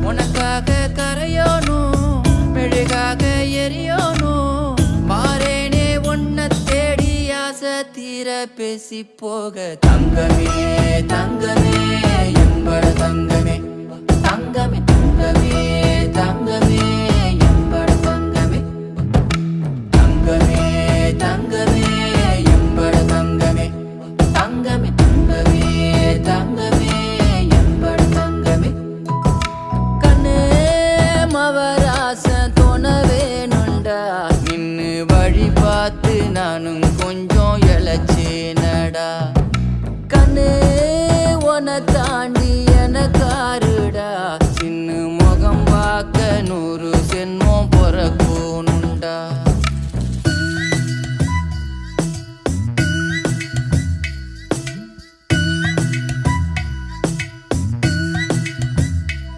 உனக்காக கரையோனும் மெழுகாக எரியோனும் மாறேனே உன்னை தேடி ஆசை தீர பேசி போக தங்கமே தங்கமே என்பட தங்கமே